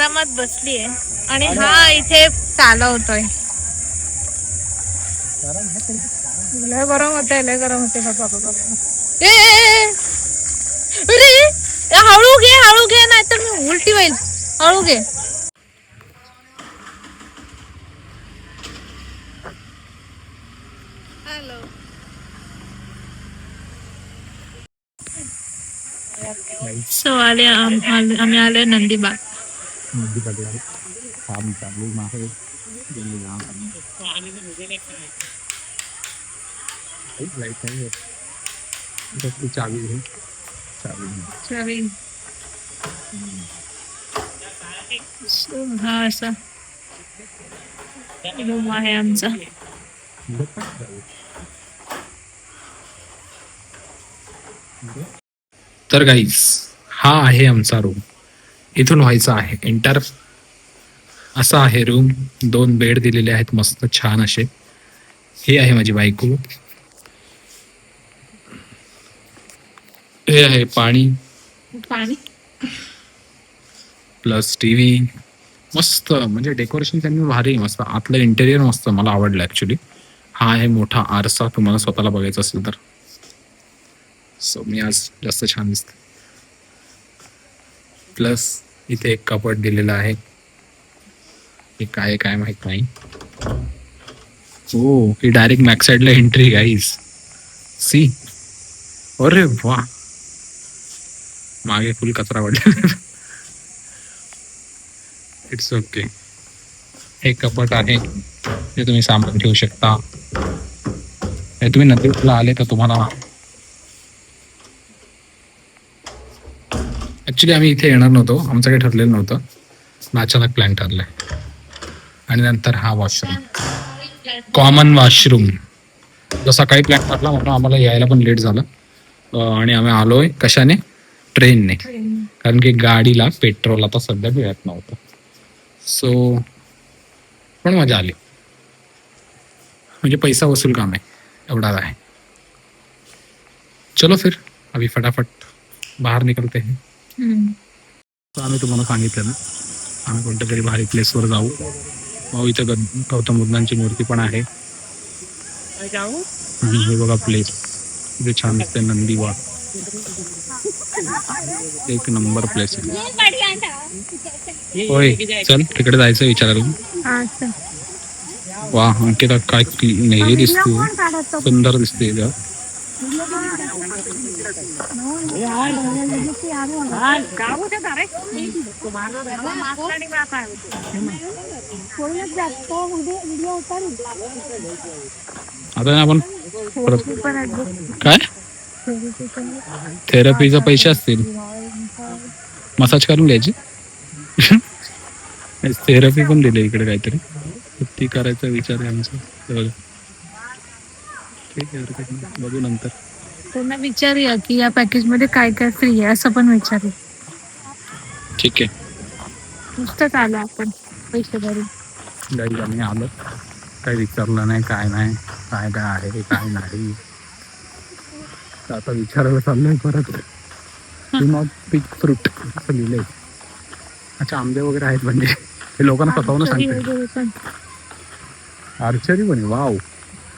आरामात बसली आहे आणि हा इथे चालवतोय. लय गरम होतंय, लय गरम होते बाबा बाबा. अरे हळू घे नाहीतर मी उलटी होईल. हळू घे. हॅलो. सो आम्ही आले नंदीबाग. हा असा रूम आहे आमचा. तर गाईज हा आहे आमचा रूम. इथून व्हायचं आहे एंटर. असा आहे रूम. 2 बेड दिलेले आहेत मस्त छान असे. हे आहे माझी बायको. हे आहे पाणी प्लस टीव्ही. मस्त म्हणजे डेकोरेशन त्यांनी भारी मस्त. आतलं इंटेरियर मस्त मला आवडलं ऍक्च्युली. हा आहे मोठा आरसा तुम्हाला स्वतःला बघायचा असेल तर. सो मी आज जास्त छान दिसते. प्लस इथे एक कपाट दिलेला आहे. हे काय माहित नाही. हो ही डायरेक्ट बॅक साईडला एंट्री गाईज. सी. अरे वा. मागे फुल कचरा पडला. It's okay. हे कपाट आहे. हे तुम्ही सामान ठेवू शकता. हे तुम्ही नदीला आले तर तुम्हाला ऍक्च्युली आम्ही इथे येणार नव्हतो. आमचं काही ठरलेलं नव्हतं. अचानक प्लॅन ठरलाय. आणि नंतर हा वॉशरूम, कॉमन वॉशरूम. जसा काही प्लॅन ठरला म्हणून आम्हाला यायला पण लेट झालं. आणि आम्ही आलोय कशाने? ट्रेनने. कारण की गाडीला पेट्रोल आता सध्या मिळत नव्हतं. सो पण मजा आली. म्हणजे पैसा वसूल काम आहे एवढा आहे. चलो फिर अभी फटाफट बाहेर निकलते हैं. तर आम्ही तुम्हाला सांगितलं ना आम्ही कोणत्या तरी भारी प्लेसवर जाऊ. इथं गौतम बुद्धांची मूर्ती पण आहे. आणि हे बघा प्लेस इथे छान दिसते. नंदीबाग एक नंबर प्लेस आहे. होय चल तिकडे जायचं विचारायला. वा अंकिता काय नाही दिसते. सुंदर दिसते. आता आपण काय थेरपीचे पैसे असतील. मसाज करून घ्यायची. थेरपी पण दिली इकडे काहीतरी. ती करायचा विचार आहे आमचा. ठीक आहे बघू नंतर. त्यांना विचारूया की या पॅकेज मध्ये काय काय फ्री आहे असं पण विचारू. ठीक आहे. नुसतंच आलो आपण पैसे भरून. गाडी आम्ही आलो काही विचारलं नाही काय नाही काय काय आहे काय नाही. आता विचारायला चाललंय परत. डू नॉट पिक फ्रूट असं लिहिलंय. अच्छा आंबे वगैरे आहेत म्हणजे हे लोकांना स्वतःहून सांगते. आर्चरी पण वाव.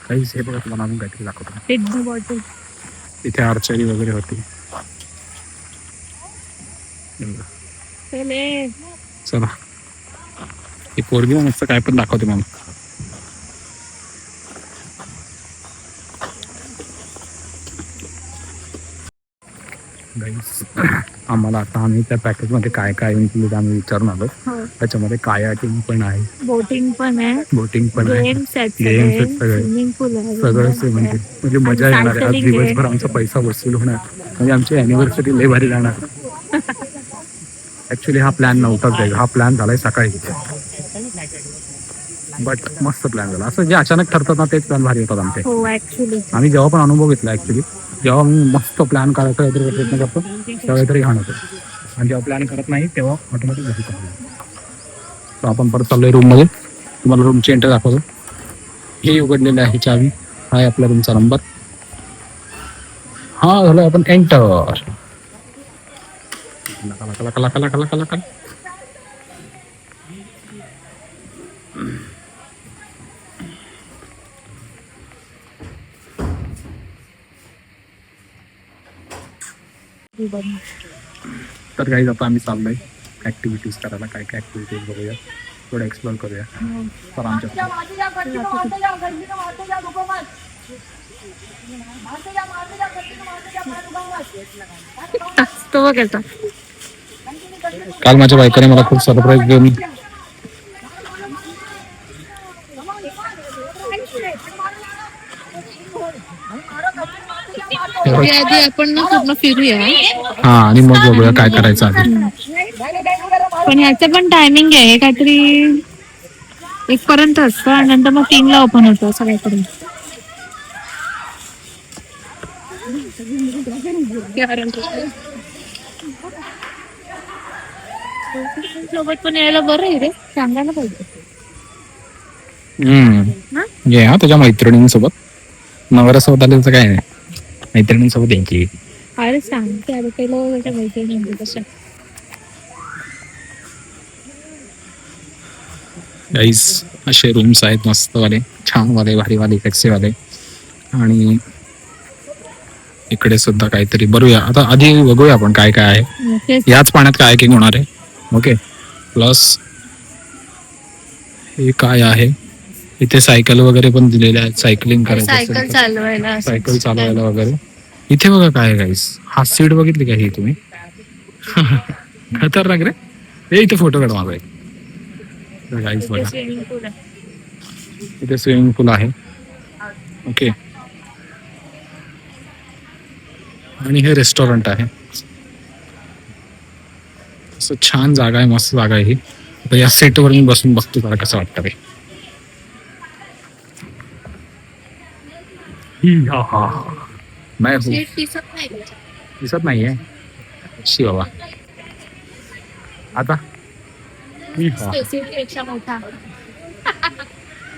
काहीच हे बघा तुम्हाला आम्ही काहीतरी दाखवतो. इथे आर्चरी वगैरे होती. चला ही पोरगी मस्त काय पण दाखवते मला. आम्हाला आता आम्ही त्या पॅकेज मध्ये काय काय इन्क्लूड आम्ही विचारून आलो. त्याच्यामध्ये कायाकिंग पण आहे. बोटिंग पण आहे. गेम्स आहेत सगळे सगळंच म्हणजे मजा येणार आहे. आज दिवसभर आमचा पैसा वसूल होणार. म्हणजे आमची अॅनिव्हर्सरी लय भारी जाणार. ऍक्च्युली हा प्लॅन नव्हताच आहे. हा प्लॅन झालाय सकाळी. बट मस्त प्लॅन झाला. असं जे अचानक ठरतात ना तेच प्लॅन भारी होतात आमचे. आम्ही जेव्हा पण अनुभव घेतला ऍक्च्युली जेव्हा मी मस्त प्लॅन करायचा प्रयत्न करतो तेव्हा काहीतरी घाण होतो. आणि जेव्हा प्लॅन करत नाही तेव्हा ऑटोमॅटिक घरी करतो. आपण परत चाललोय रूम मध्ये. तुम्हाला रूमची एंट्री दाखवतो. हे उघडलेलं आहे चावी. हा आहे आपल्या रूमचा नंबर. हा झालं आपण एंटर. तर काही आता आम्ही चाललोय ऍक्टिव्हिटीज करायला. काय काय ऍक्टिव्हिटीज बघूया, थोडं एक्सप्लोर करूया. तर आमच्या तो बघायचा. काल माझ्या बायकोने मला खूप सरप्राईज देऊन आधी आपण ना पूर्ण फिरूया. हा आणि मग बघूया काय करायचं आधी. पण ह्याचं पण टायमिंग आहे काहीतरी 1 पर्यंत असतं आणि नंतर मग 3ला ओपन होतं असं काहीतरी. सोबत पण यायला बरं आहे रे, सांगायला पाहिजे. ये हा तुझ्या मैत्रिणींसोबत. नवऱ्यासोबत आले तर काय नाही, मैत्रिणींसोबत यांची. अरे सांगते अरे पहिलं त्याच्या मैत्रिणी म्हणजे कसं. गाईस असे रूम्स आहेत मस्त वाले, छान वाले, भारी वाले, टॅक्सी वाले. आणि इकडे सुद्धा काहीतरी बघूया आता. आधी बघूया आपण काय काय आहे. याच पाण्यात काय किंग होणार आहे. ओके, प्लस हे काय आहे इथे, सायकल वगैरे पण दिलेले आहेत, सायकलिंग करायचं सायकल चालवायला. सायकल चालवायला वगैरे. इथे बघा काय आहे गाईस, हा सीट बघितली का ही तुम्ही? खतरनाक रे. हे इथे फोटो काढ माझा. गाईस बघा इथे स्विमिंग पूल आहे. ओके, आणि हे रेस्टॉरंट आहे. असं छान जागा आहे, मस्त जागा आहे ही. आता या सीटवर मी बसून बघतो जरा कसं वाटतं ते. नाही दिसत नाहीये शी बाबा. आता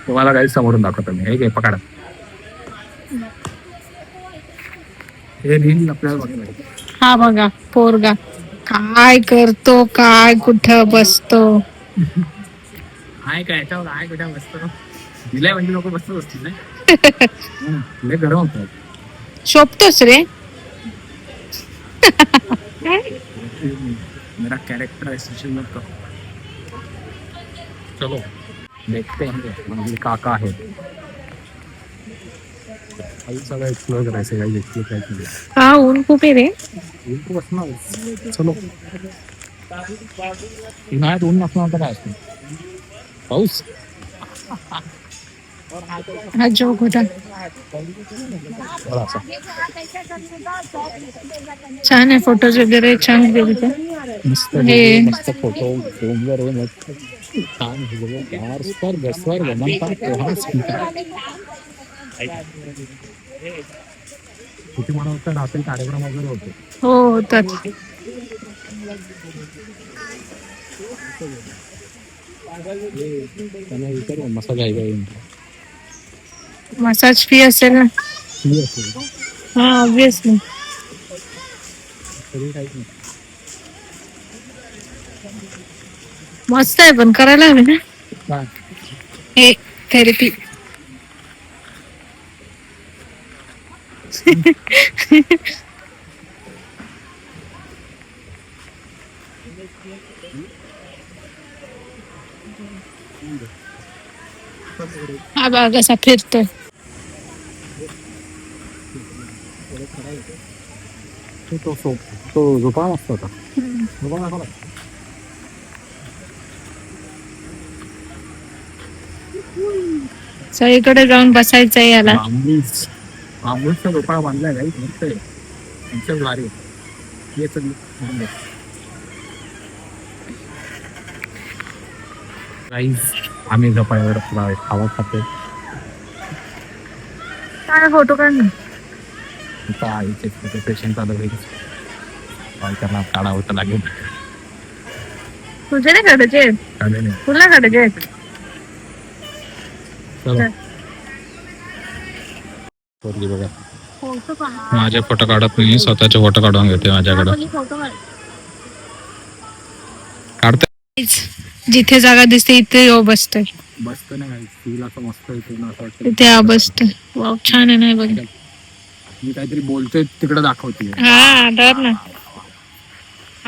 तुम्हाला काही समोरून दाखवतो मी. हे घे पकडा. हे रील आपल्याला बघायला. हा बघा पोरगा काय करतो, काय कुठं बसतो. हाय काय याच्यावर हाय कुठे बसतो. दिलाय म्हणजे लोक बसतच असतील ना. लय गरम होतं. शोभतोस रे. मेरा कैरेक्टर ऐसे मत करो. चलो देखते हैं. म्हणजे काका आहे. सगळं एक्सप्लोर करायचं काही एक्सप्लोर करायचं. हा ऊन खूप आहे रे. चलो उन्हाळ्यात ऊन नसणार तर काय असतं, पाऊस. हा जोक होता. छान आहे, फोटोज वगैरे छान गेले. मस्त मस्त फोटो डोंगर मस्त छान हिरवं स्वर्ग स्वर्ग म्हणतात. किती म्हणत रात्री कार्यक्रम वगैरे होते. हो होतात. मसाज आहे. मसाज फी असेल ना. हा ऑब्विसली. मस्त आहे पण करायला हवे ना हे थेरपी. हा बघा कसा फिरतोय. तो झोपा मस्त होता. सगळीकडे जाऊन बसायचंय याला. आंबूसचा झोपाळा बांधलाय काही मस्त आहे. त्यांच्या भारी आम्ही झोपाळ्यावर खावा खातोय. काय फोटो काढ ना. पेशंट आलं होईल करणार काढा होतं लागेल. तुझे नाही काढायचे, तुला काढायचे. बघा माझे फोटो काढत नाही, स्वतःचे फोटो काढून घेते माझ्याकडे. काढते जिथे जागा दिसते इथे बसतोय. बसतो नाही फील असं मस्त येते. इथे बसतोय. वाव छान आहे. नाही बघ मी काहीतरी बोलतोय तिकडे दाखवते. हा डर ना.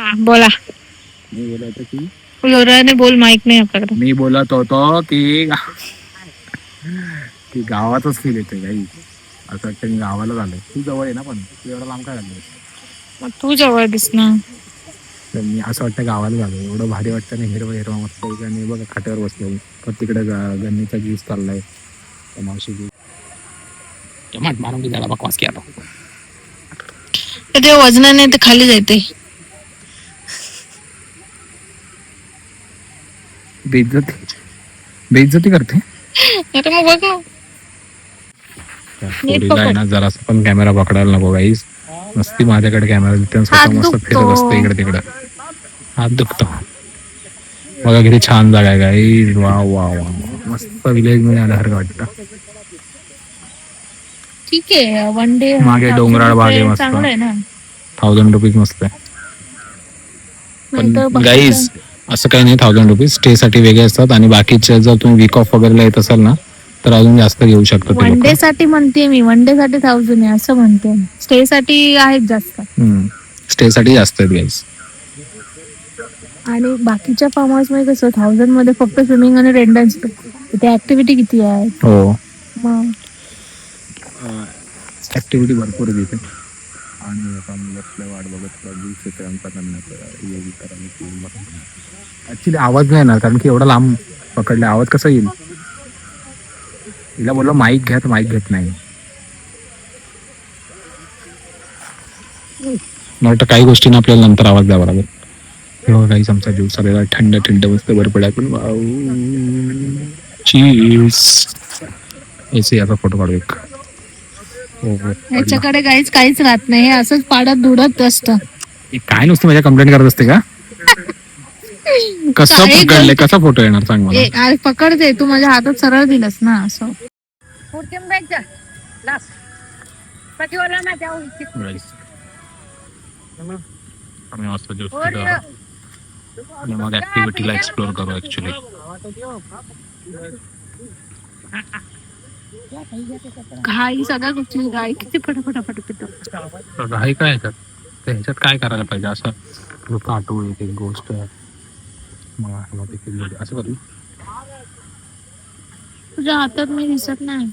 हा बोला. मी बोलत की जोराने बोल, माईक नाही आपल्याकडे. मी बोलत होतो की की गावातच फील येते काही असं वाटतं मी गावाला झालोय. तू जवळ आहे ना पण तू एवढं लांब काय झालं. मग तू जवळ दिसणार. तर मी असं वाटतं गावाला झालो. एवढं भारी वाटतं ना, हिरवा हिरवा मस्त आहे. आणि बघा खाट्यावर बसलो तर तिकडे गन्नीचा ज्यूस चाललाय. मावशी टमाट मारून की त्याला बकवास केला. ते वजनाने ते खाली जाते. बेइज्जती करते. अरे मग बघा. पोरीला आहे ना जरासा पण कॅमेरा पकडायला नको गाईस. मस्ती माझ्याकडे कॅमेरा देते स्वतः मस्त फिरत असते इकडे तिकडे. हात दुखतो. बघा किती छान जागा आहे गाईस. वा वा वा मस्त विलेज मध्ये आल्यासारखं वाटतं. ठीक आहे, वन डे मागे डोंगराळ भाग आहे मस्त. चांगलं आहे ना. 1000 रुपीज मस्त आहे. पण गाईज असं काही नाही, 1000 रुपीज स्टे साठी वेगळे असतात आणि बाकीचे जर तुम्ही वीक ऑफ वगैरे येत असाल ना तर अजून जास्त घेऊ शकतो. वन डे साठी म्हणते मी, वन डे साठी 1000 आहे असं म्हणते. स्टे साठी आहेत जास्त. स्टे साठी जास्त आहेत गाईज. आणि बाकीच्या फार्म हाऊस मध्ये कसं 1000 मध्ये फक्त स्विमिंग आणि रेन डान्स. तिथे ऍक्टिव्हिटी किती आहे. हो मग ऍक्टिव्हिटी भरपूर आहे तिथे. आणि बसल्या वाट बघत ऍक्च्युली आवाज नाही ना, कारण की एवढा लांब पकडला आवाज कसा येईल. तिला बोललो माईक घ्या तर माईक घेत नाही. मला वाटतं काही गोष्टींना आपल्याला नंतर आवाज द्यावा लागेल. तेव्हा काहीच आमचा जीव सगळ्याला थंड थंड मस्त बर्फ टाकून चीज याचा याचा फोटो काढू एक. याच्याकडे काहीच राहत नाही, असंच पाड्यात धुडत असतं. काय नुसतं माझ्या कंप्लेंट करत असते का. कसं पकडले, कसा फोटो येणार सांग मला. पकडते तू माझ्या हातात सरळ दिलंस ना असं. मग ऍक्टिव्हिटीला एक्सप्लोर करू ऍक्च्युली. घाई सगळ्या गोष्टी घाई किती फटाफट पितो. घाई काय ह्याच्यात, तर ह्याच्यात काय करायला पाहिजे असं काटू एक गोष्ट असं करू. तुझ्या हातात मी दिसत नाही.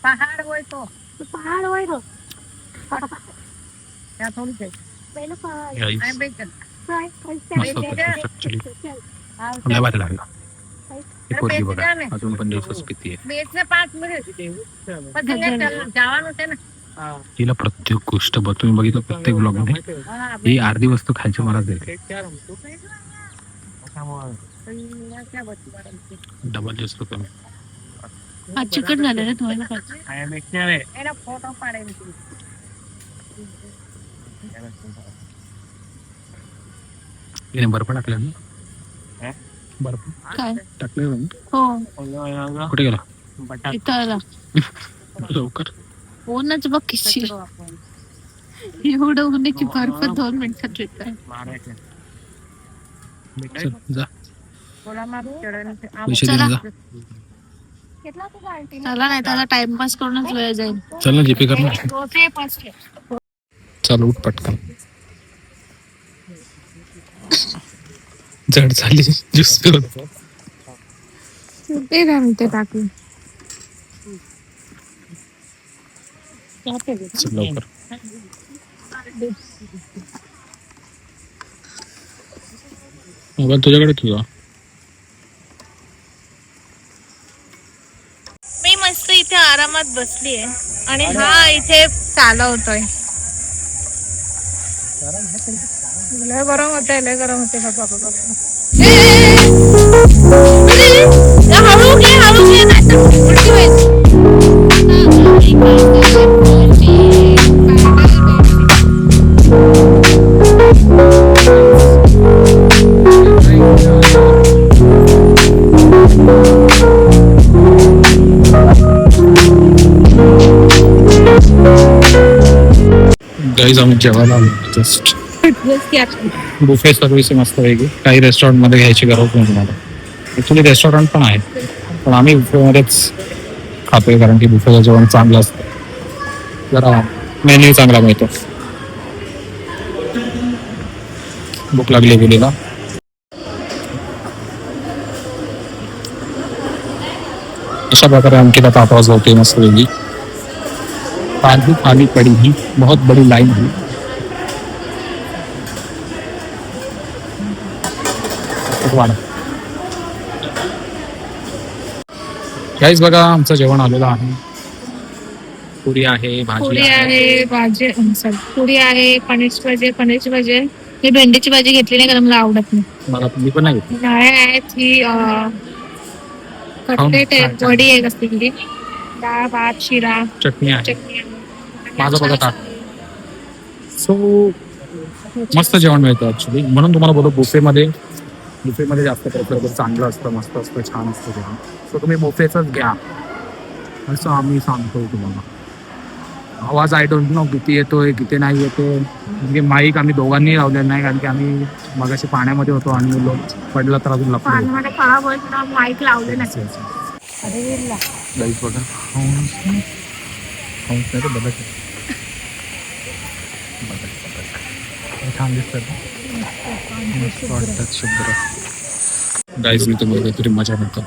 पहाड वय तो बघा अजून पण दिवस पिती आहे. तिला प्रत्येक गोष्ट तुम्ही बघितलं प्रत्येक ब्लॉग मध्ये ही अर्धी वस्तू खायची मला देते. डबल जास्त कमी. आज चिकट झालं रे धुवायला पाहिजे. तिने बर्फ टाकला ना. बर्फ काय टाकले हो. कुठे गेला. इथं लवकर ऊनच बघ किती. एवढं ऊन की बर्फ 2 मिनिटात येत. जा चला नाही त्याला टाइमपास करूनच वेळ जाईल. चल ना जीपे कर ना. चल उठ पटकन. जड झाली ज्यूस ते ते टाकून लवकर. मोबाईल तुझ्याकडे तुझा. मी मस्त इथे आरामात बसली आहे आणि हा इथे चालवतोय. लय गरम होते हळू घे नाही तर उलटी व्हायची. गाईज आम्ही जेवायला आलो जस्ट. बुफे सर्व्हिस मस्त वेगळी, काही रेस्टॉरंट मध्ये घ्यायची गरज नाही तुम्हाला. ऍक्च्युली रेस्टॉरंट पण आहे, पण आम्ही बुफेमध्येच खातोय कारण की बुफेचं जेवण चांगलं असतं, जरा मेन्यू चांगला मिळतो. भूक लागली गेलीला. अशा प्रकारे अंकिता तापवाज होते मस्त वेगळी. काजू खाली पड़ी ही बहुत बड़ी लाइन ही. काहीच बघा आमचं जेवण आलेलं आहे. पुरी आहे, भाजी पुरी आहे, भाजी सॉरी पुरी आहे, पनीरची भाजी आहे. मी भेंडीची भाजी घेतली नाही कारण मला आवडत नाही. मला मी पण नाही घेतली. नाही आहे ती कटलेट आहे, वडी आहे कसली, डाळ भात शिरा चटणी आहे. चटणी आहे. माझं बघा ताट. सो मस्त जेवण मिळतं ऍक्च्युली, म्हणून तुम्हाला बोलतो बुफेमध्ये जास्त प्रेफर चांगलं असतं, मस्त असतं, छान असतं जेवण. सो तुम्ही बुफेचंच घ्या असं आम्ही सांगतो तुम्हाला. आवाज आय डोंट नो किती येतोय किती नाही येतोय, म्हणजे माईक आम्ही दोघांनी लावलेलं नाही कारण की आम्ही मगाशी पाण्यामध्ये होतो आणि लोक पडलं तर अजून लपलो. पाण्यामध्ये खराब होईल ना, माईक लावले नाही. गाईस बघा छान दिसतात, मस्त वाटतात शुभ्र. गाईज मी तुम्हाला तरी मजा करतो.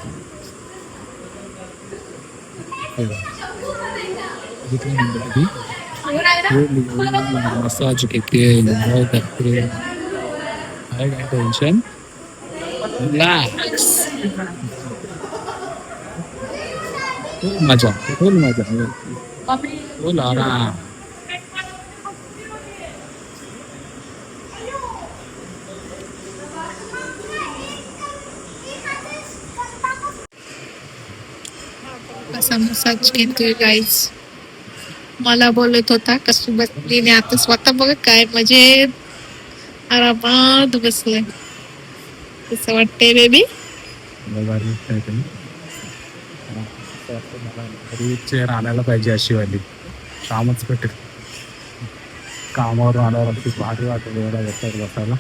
मसाज घेते, एन्जॉय करते, काय टेन्शन, रिलॅक्स, मजा फुल मजा फुल आराम. कसा मसाज घेतोय गाईज. मला बोलत होता कसं बसली, आता स्वतः बघ काय मजेत आरामात बसलाय. कसं वाटतंय बेबी? चेअर आणायला पाहिजे अशी वाली, कामच भेटेल. कामावर आल्यावर अगदी भारी वाटेल एवढा बसायला.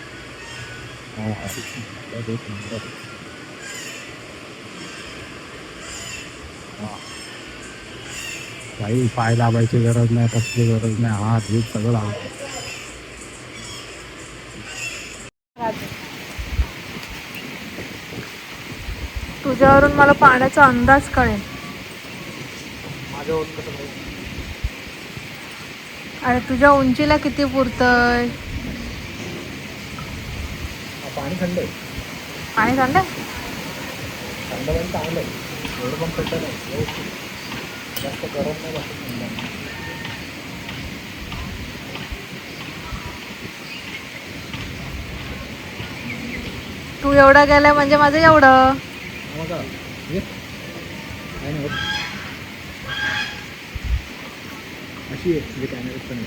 काही पाय दाबायची गरज नाही, कसली गरज नाही, हात बीत सगळं लावतो. तुझ्यावरून मला पाण्याचा अंदाज कळेल. अरे तुझ्या उंचीला किती पुरतय? पाणी थंड आहे. पाणी थंड आहे? थंड पण चांगलं आहे, एवढं पण थंड नाही, जास्त गरम नाही, जास्त थंड नाही. तू एवढं गेलाय म्हणजे माझं एवढं. अशी आहे कॅमेऱ्यात पण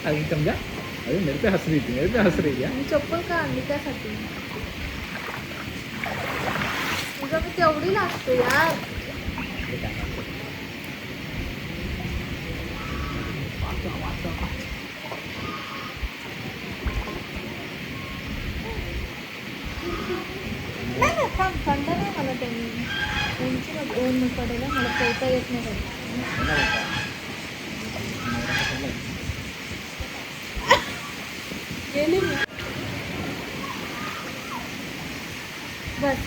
अजून समजा, अरे मेरे पे हंस रही थी यार. चप्पल का आणली त्यासाठी? तुझं मी तेवढी लागते यार. थंड नाही मला त्यांनी उंची ऊन पडेल, मला पोहता येत नाही. गेली मी बस.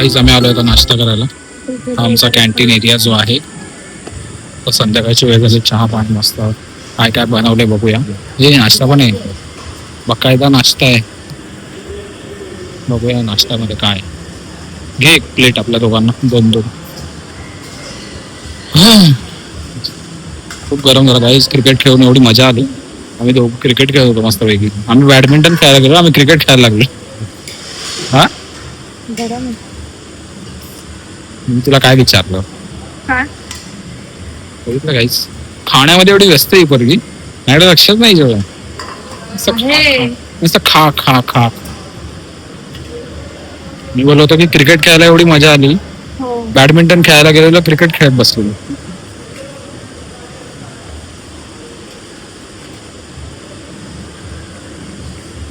काहीच आम्ही आलो होतो नाश्ता करायला. हा आमचा कॅन्टीन एरिया जो आहे तो संध्याकाळची वेळ झाली. चहा पाणी मस्त काय काय बनवलंय बघूया. हे नाश्ता पण आहे, बकायदा नाश्ता आहे. बघूया नाश्त्यामध्ये काय. घे एक प्लेट आपल्या दोघांना, 2-2. खूप गरम झालं गाईस. क्रिकेट खेळून एवढी मजा आली. आम्ही दोघं क्रिकेट खेळत होतो मस्त पैकी. आम्ही बॅडमिंटन खेळायला गेलो, आम्ही क्रिकेट खेळायला लागलो. हा मी तुला काय विचारलं बघितलं गाईस, खाण्यामध्ये एवढी व्यस्त आहे पोरगी, माझ्याकडे लक्षच नाही जेवण. नुसतं खा खा खा. मी बोललो होतो की क्रिकेट खेळायला एवढी मजा आली, बॅडमिंटन खेळायला गेलेलो, क्रिकेट खेळत बसलेलो.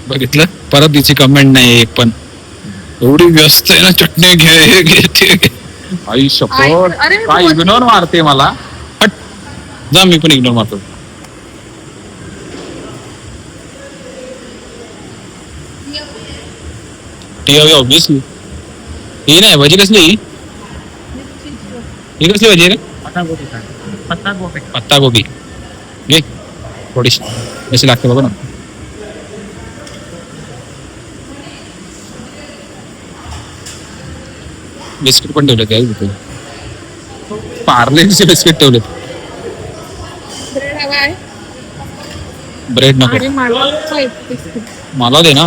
बघितलं, परत तिची कमेंट नाही एक पण. एवढी व्यस्त आहे ना, चटणी घे हे घे ते घे. आई शपथ, काय इग्नोर मारते मला. हट जा, मी पण इग्नोर मारतो. ती हवी ऑब्विसली. ही नाही भाजी कसली, ही कसली भाजी रे? पत्ता गोबी घे थोडीशी, कशी लागते बघ ना. बिस्किट पण ठेवले ते, पार्लेचे बिस्किट ठेवले. ब्रेड नको मला दे ना.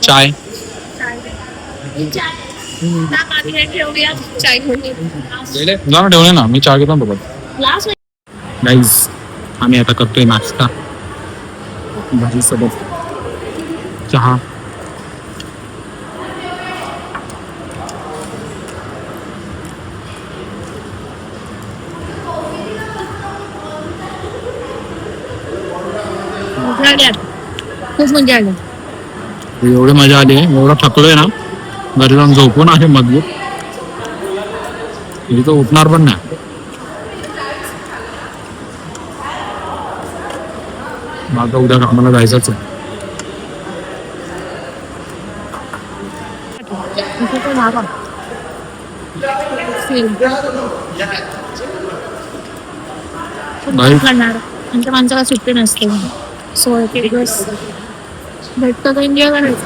चाय ठेवले ना, मी चहा घेतो बघत. गाईज आम्ही आता करतोय नाश्ता, भाजी सोबत चहा. खूप मजा आली. एवढी मजा आली, एवढं थकलोय ना, घरी जाऊन झोपून आहे मजबूत. तो उठणार पण नाही. माझं उद्या कामाला जायचंच आहे. आमच्या माणसाला सुट्टी नसते, सो एक दिवस भेटतो तर एन्जॉय करायचं.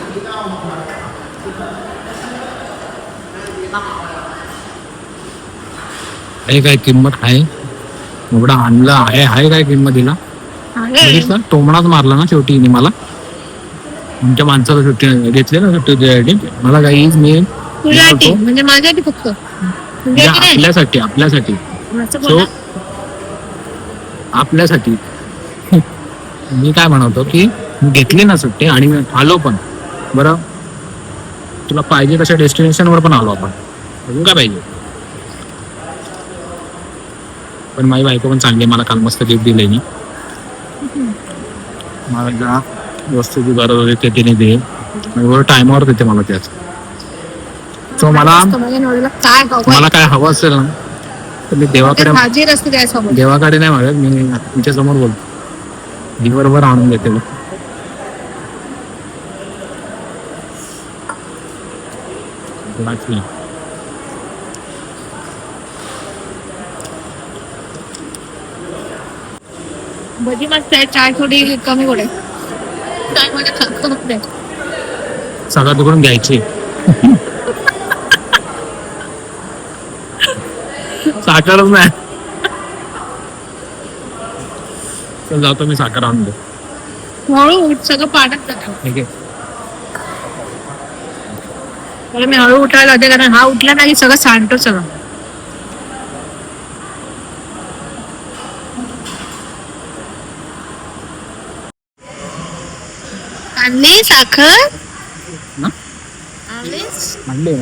आहे काय किंमत आहे, एवढा आणला आहे काय किंमत दिला. टोमणाच मारला ना शेवटी मला. आमच्या माणसाला सुट्टी घेतली ना, सुट्टी द्यायसाठी मला काही मी म्हणजे माझ्यासाठी फक्त आपल्यासाठी आपल्यासाठी आपल्यासाठी मी काय म्हणतो की घेतली ना सुट्टी आणि मी आलो पण. बरं तुला पाहिजे तशा डेस्टिनेशन वर पण आलो आपण, अजून काय पाहिजे. पण माझी बायको पण चांगली, मला काल मस्त गिफ्ट दिले. मी मला ज्या वस्तूची गरज होती ते तिने दे, एवढं टायमावर देते मला त्याच. सो मला काय हवं असेल ना तर मी देवाकडे नाही मागत, मी तुमच्या समोर बोलतो, मी बरोबर आणून देते. भजी मस्त आहे, चाय थोडी कमी गोड आहे. चाय मध्ये सगळं तिकडून घ्यायची. साखरच नाही. तर जातो मी साखर आणून दे. हळू सगळं पाण्यात जातं. ठीक आहे, मी हळू उठायला होते, कारण हा उठला नाही सगळं सांडतो सगळं. आणली साखर आणले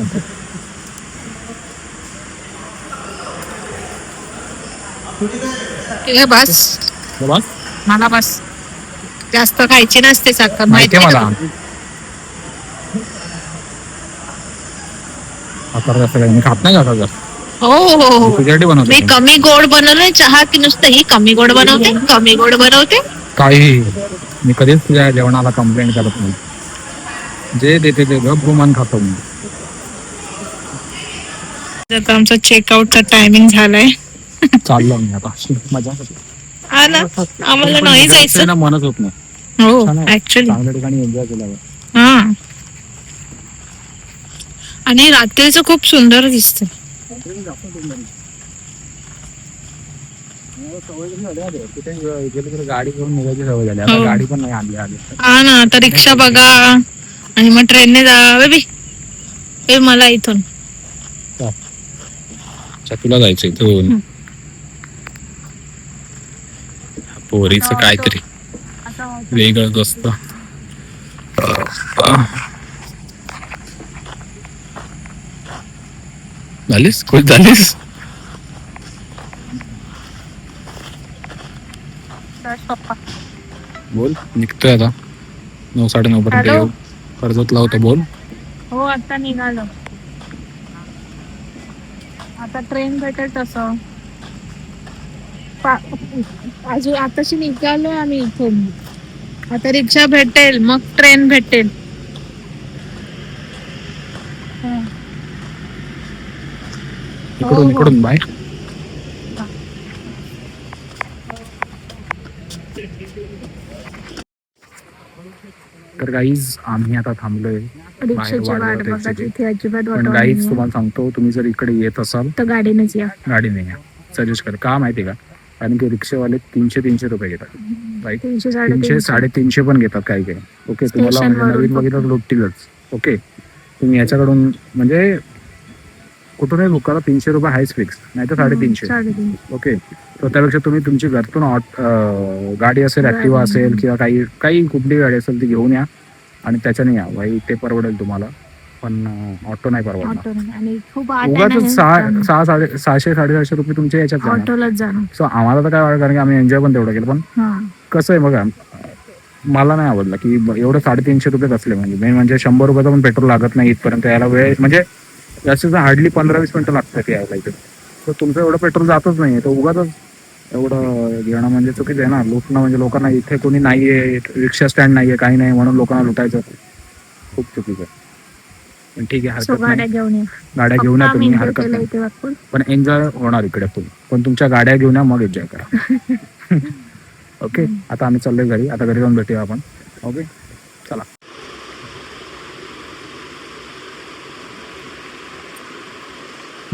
बस मला, बस जास्त खायची नसते साखर, माहिती मला. मी खात नाही का जास्त. हो तुझ्यासाठी बनवते मी कमी गोड बनवलंय चहा, की नुसतं ही कमी गोड बनवते, कमी गोड बनवते. काही मी कधीच तुझ्या जेवणाला कंप्लेंट करत नाही. जे देते ते गप गुमान खातो मी. आता आमचा चेकआउटचा टायमिंग झालाय. चाललो मी आता मजा. हा ना, आम्हाला नाही जायचं ना, मनच होत नाही. हो छान आहे. ऍक्च्युली. चांगल्या ठिकाणी एन्जॉय केला. हा, आणि रात्रीचं खूप सुंदर दिसतं. गाडी घेऊन निघायची सवय झाली. आता हो. गाडी पण नाही आली. हा ना, आता रिक्षा बघा आणि मग ट्रेनने जा. बेबी हे मला इथून तुला जायचं इथून. पोरीचं काहीतरी वेगळंच असतं. झालीस खुश झालीस. बोल, निघतोय आता 9:30 पर्यंत हॅलो. येऊ. कर्जतला होतं. बोल. हो, आता निघालो. आता ट्रेन भेटेल तसं. अजून आताशी निघालो आम्ही इथून. आता रिक्षा भेटेल, मग ट्रेन भेटेल. इकडून इकडून बाय. तर गाईज आम्ही आता थांबलोय रिक्षाची वाट बघा, रिक्षाची. तिथे अजिबात पण वाट गाईज नाहीये. तुम्हाला सांगतो, तुम्ही जर इकडे येत असाल तर गाडीनेच या. गाडीने या. सजेस्ट कर. का माहिती का? कारण की रिक्षावाले 300 रुपये घेतात. राईट. 300, 300, 350 पण घेतात काही काही. ओके, तुम्हाला म्हणजे स्टेशनवरून नवीन बघितलं लुटतीलच. ओके, तुम्ही याच्याकडून म्हणजे कुठूनही बुक करा. 300 रुपये हायच फिक्स, नाही तर 350. 350. ओके, तर त्यापेक्षा तुम्ही तुमची घरतून गाडी असेल, ऍक्टिव्हा असेल किंवा काही कुठली गाडी असेल ती घेऊन या आणि त्याच्याने या भाई. ते परवडेल तुम्हाला. पण ऑटो नाही परवडणार. ऑटोने आणि खूप आठ उगाच आहे. 600, 750 रुपये तुमच्या याच्यात जाणार. ऑटोलाच जाणार. सो आम्हाला तर काय वाटत, कारण की आम्ही एन्जॉय पण तेवढं केलं. पण हा, कसं आहे बघा, मला नाही आवडलं की एवढं 350 रुपये कसले. म्हणजे मेन म्हणजे 100 रुपयाचं पण पेट्रोल लागत नाही इथपर्यंत यायला. वेळ म्हणजे जास्तीत हार्डली 15-20 मिनिटं लागतात यायला इथे. तर तुमचं एवढं पेट्रोल जातच नाही. तर उगाच एवढं घेणं म्हणजे चुकीचं आहे ना. लुटणं म्हणजे लोकांना, इथे कोणी नाहीये, रिक्षा स्टँड नाहीये, काही नाही, म्हणून लोकांना लुटायचं खूप चुकीचं आहे. पण ठीक आहे, सो हरकत गाड्या नाही. घेऊन या. गाड्या घेऊन या फक्त तुम्ही, आम्ही हरकत enjoy नाही. केलं इथे वापरून. पण एन्जॉय होणार इकडे फुल. पण तुमच्या गाड्या घेऊन या, मग एन्जॉय करा. ओके, आता आम्ही चाललोय घरी. आता घरी जाऊन भेटूया आपण. ओके, चला.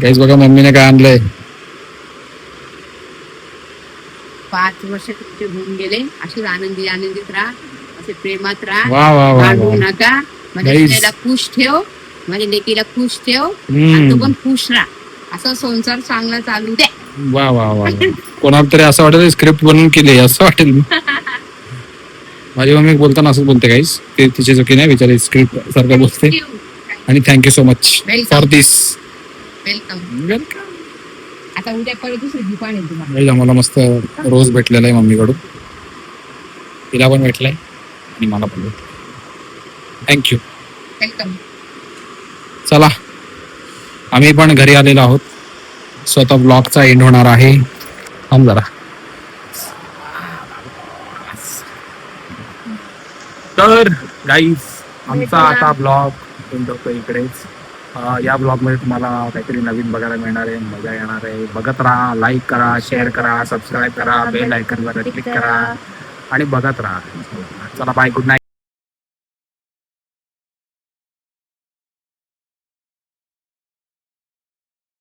गाईस बघा, मम्मीने काय आणलंय. 5 वर्ष तुमचे होऊन गेले. अशीच आनंदीत राहा, असे प्रेमात राहा, वा वा वा भांडू वा. नका. माझ्या Guys. मुलाला खुश ठेव, माझ्या लेकीला खुश ठेव, हम्म. आणि तू पण खुश राहा. असा संसार चांगला चालू द्या. वा वा वा. कोणाला तरी असं वाटेल स्क्रिप्ट बनवून केली असं वाटेल. माझी मम्मी बोलताना असंच बोलते गाईस. ते तिची चुकी नाही, बिचारी स्क्रिप्ट सारखं बोलते. आणि thank you so much for this. Welcome. आता उद्या परत दुसरी दुकान आहे तुम्हाला. आम्हाला मस्त रोज भेटलेला आहे मम्मीकडून. तिला पण भेटलाय आणि मला पण भेटलं. थँक्यू. वेलकम. चला, आम्ही पण घरी आलेलो आहोत. स्वतः ब्लॉगचा एंड होणार आहे. थांब जरा. तर गाईज, आमचा आता ब्लॉग तुमच्या इकडेच. या ब्लॉग मध्ये तुम्हाला काहीतरी नवीन बघायला मिळणार आहे, मजा येणार आहे. बघत राहा, लाईक करा, शेअर करा, सबस्क्राईब करा, बेल आयकॉनवर क्लिक करा आणि बघत राहा. चला, बाय, गुड नाईट.